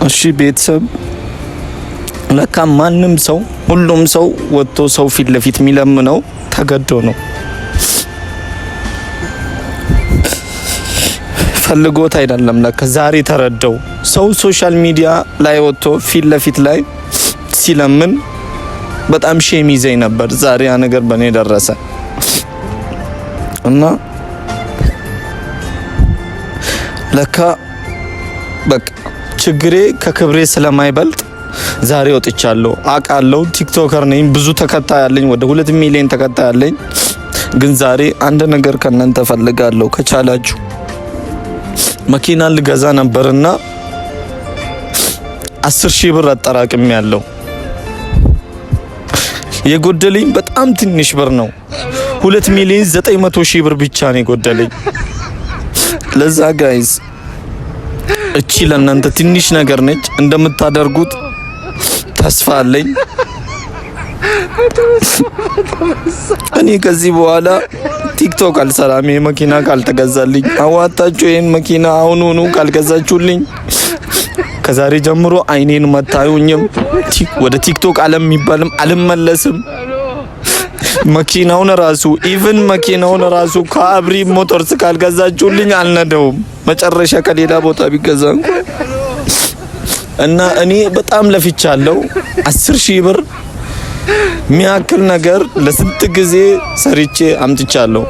እሺ ቤተሰብ ለካ ማንም ሰው ሁሉም ሰው ወጥቶ ሰው ፊት ለፊት የሚለምነው ተገዶ ነው፣ ፈልጎት አይደለም። ለካ ዛሬ ተረዳው። ሰው ሶሻል ሚዲያ ላይ ወጥቶ ፊት ለፊት ላይ ሲለምን በጣም ሼም ይዘኝ ነበር። ዛሬ ያ ነገር በኔ ደረሰ እና ለካ በቃ ችግሬ ከክብሬ ስለማይበልጥ ዛሬ ወጥቻለሁ። አውቃለሁ ቲክቶከር ነኝ፣ ብዙ ተከታይ አለኝ፣ ወደ 2 ሚሊዮን ተከታይ አለኝ። ግን ዛሬ አንድ ነገር ከነንተ ፈልጋለሁ። ከቻላችሁ መኪና ልገዛ ነበርና 10,000 ብር አጠራቅም ያለው የጎደለኝ በጣም ትንሽ ብር ነው። 2,900,000 ብር ብቻ ነው የጎደለኝ። ለዛ ጋይስ እቺ ለእናንተ ትንሽ ነገር ነች። እንደምታደርጉት ተስፋ አለኝ። እኔ ከዚህ በኋላ ቲክቶክ አልሰራም። ይሄ መኪና ካልተገዛልኝ፣ አዋጣችሁ ይሄን መኪና አሁኑኑ ካልገዛችሁልኝ ከዛሬ ጀምሮ አይኔን መታዩኝም ወደ ቲክቶክ ዓለም የሚባልም አልመለስም። መኪናውን ራሱ ከአብሪ ሞተርስ ካልገዛችሁልኝ አልነደውም። መጨረሻ ከሌላ ቦታ ቢገዛ እና እኔ በጣም ለፍቻለሁ። 10,000 ብር ሚያክል ነገር ለስንት ጊዜ ሰርቼ አምጥቻለሁ።